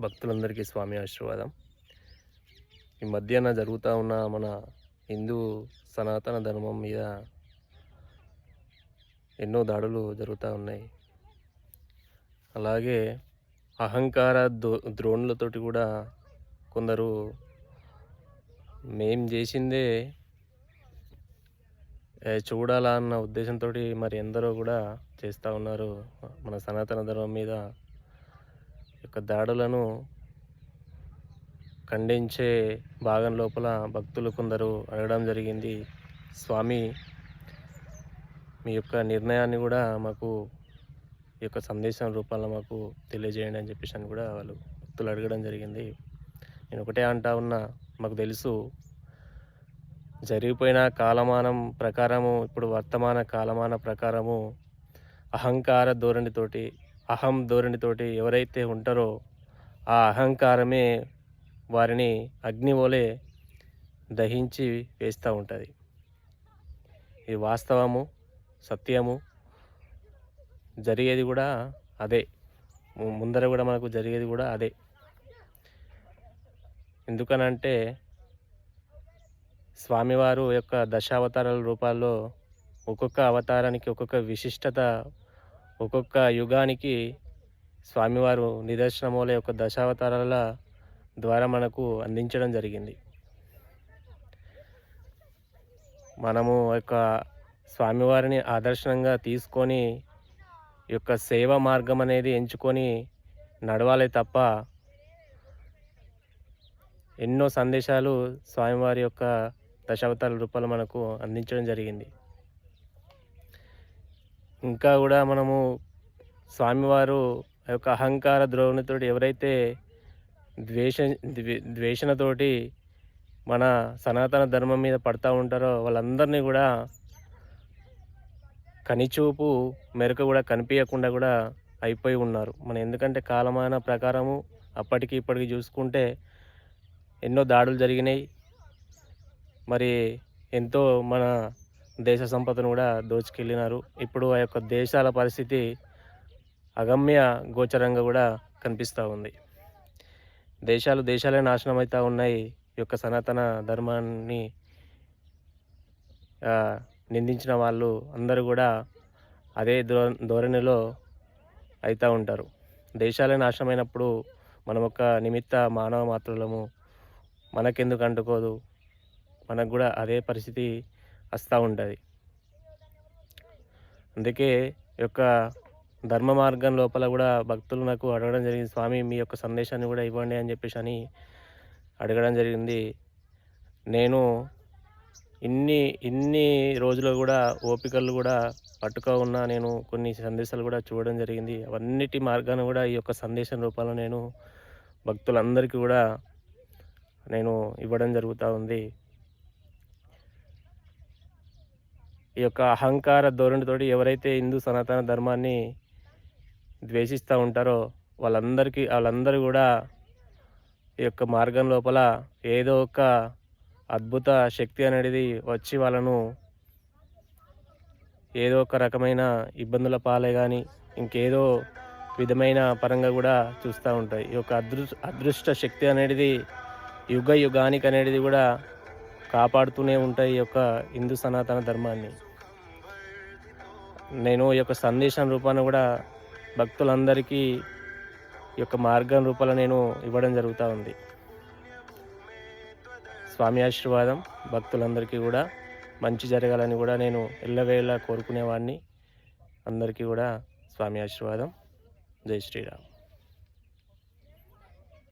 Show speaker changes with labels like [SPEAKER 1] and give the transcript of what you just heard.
[SPEAKER 1] భక్తులందరికీ స్వామి ఆశీర్వాదం. ఈ మధ్యన జరుగుతూ ఉన్న మన హిందూ సనాతన ధర్మం మీద ఎన్నో దాడులు జరుగుతూ ఉన్నాయి. అలాగే అహంకార ద్రోణులతోటి కూడా కొందరు మేం చేసిందే చూడాలా అన్న ఉద్దేశంతో మరి ఎందరో కూడా చేస్తూ ఉన్నారు. మన సనాతన ధర్మం మీద యొక్క దాడులను ఖండించే భాగం లోపల భక్తులు కొందరు అడగడం జరిగింది, స్వామి మీ యొక్క నిర్ణయాన్ని కూడా మాకు ఈ యొక్క సందేశం రూపంలో మాకు తెలియజేయండి అని చెప్పేసి అని కూడా వాళ్ళు భక్తులు అడగడం జరిగింది. నేను ఒకటే అంటా ఉన్నా, మాకు తెలుసు జరిగిపోయిన కాలమానం ప్రకారము, ఇప్పుడు వర్తమాన కాలమాన ప్రకారము అహంకార ధోరణితోటి, అహం ధోరణితోటి ఎవరైతే ఉంటారో ఆ అహంకారమే వారిని అగ్నివోలే దహించి వేస్తూ ఉంటుంది. ఇది వాస్తవము, సత్యము. జరిగేది కూడా అదే, ముందర కూడా మనకు జరిగేది కూడా అదే. ఎందుకనంటే స్వామివారు యొక్క దశావతారాల రూపాల్లో ఒక్కొక్క అవతారానికి ఒక్కొక్క విశిష్టత, ఒక్కొక్క యుగానికి స్వామివారు నిదర్శనమూలే యొక్క దశావతారాల ద్వారా మనకు అందించడం జరిగింది. మనము యొక్క స్వామివారిని ఆదర్శనంగా తీసుకొని ఈ యొక్క సేవ మార్గం అనేది ఎంచుకొని నడవాలి తప్ప ఎన్నో సందేశాలు స్వామివారి యొక్క దశావతారాల రూపాలు మనకు అందించడం జరిగింది. ఇంకా కూడా మనము స్వామివారు యొక్క అహంకార ద్రోణితో ఎవరైతే ద్వేషణతోటి మన సనాతన ధర్మం మీద పడతా ఉంటారో వాళ్ళందరినీ కూడా కనిచూపు మెరుక కూడా కనిపించకుండా కూడా అయిపోయి ఉన్నారు. ఎందుకంటే కాలమాన ప్రకారము అప్పటికి ఇప్పటికి చూసుకుంటే ఎన్నో దాడులు జరిగినాయి. మరి ఎంతో మన దేశ సంపదను కూడా దోచుకెళ్ళినారు. ఇప్పుడు ఆ యొక్క దేశాల పరిస్థితి అగమ్య గోచరంగా కూడా కనిపిస్తూ ఉంది. దేశాలే నాశనం అవుతూ ఉన్నాయి. ఈ యొక్క సనాతన ధర్మాన్ని నిందించిన వాళ్ళు అందరూ కూడా అదే ధోరణిలో అవుతూ ఉంటారు. దేశాలే నాశనమైనప్పుడు మనం ఒక నిమిత్త మానవ మాత్రులము, మనకెందుకు అంటుకోదు, మనకు కూడా అదే పరిస్థితి వస్తూ ఉంటుంది. అందుకే ఈ యొక్క ధర్మ మార్గం లోపల కూడా భక్తులు నాకు అడగడం జరిగింది, స్వామి మీ యొక్క సందేశాన్ని కూడా ఇవ్వండి అని చెప్పేసి అని అడగడం జరిగింది. నేను ఇన్ని రోజులు కూడా ఓపికలు కూడా పట్టుకో ఉన్నా, నేను కొన్ని సందేశాలు కూడా చూడడం జరిగింది. అవన్నిటి మార్గాన్ని కూడా ఈ యొక్క సందేశం రూపంలో నేను భక్తులందరికీ కూడా నేను ఇవ్వడం జరుగుతూ ఉంది. ఈ యొక్క అహంకార ధోరణితోటి ఎవరైతే హిందూ సనాతన ధర్మాన్ని ద్వేషిస్తూ ఉంటారో వాళ్ళందరూ కూడా ఈ యొక్క మార్గం లోపల ఏదో ఒక అద్భుత శక్తి అనేది వచ్చి వాళ్ళను ఏదో ఒక రకమైన ఇబ్బందుల పాలే కానీ ఇంకేదో విధమైన పరంగా కూడా చూస్తూ ఉంటాయి. ఈ యొక్క అదృష్ట శక్తి అనేది యుగానికి అనేది కూడా కాపాడుతూనే ఉంటాయి ఈ యొక్క హిందూ సనాతన ధర్మాన్ని. నేను ఈ యొక్క సందేశం రూపాన కూడా భక్తులందరికీ ఈ యొక్క మార్గం రూపాన నేను ఇవ్వడం జరుగుతూ ఉంది. స్వామి ఆశీర్వాదం భక్తులందరికీ కూడా మంచి జరగాలని కూడా నేను ఎల్లవేళలా కోరుకునేవాడిని. అందరికీ కూడా స్వామి ఆశీర్వాదం. జై శ్రీరామ్.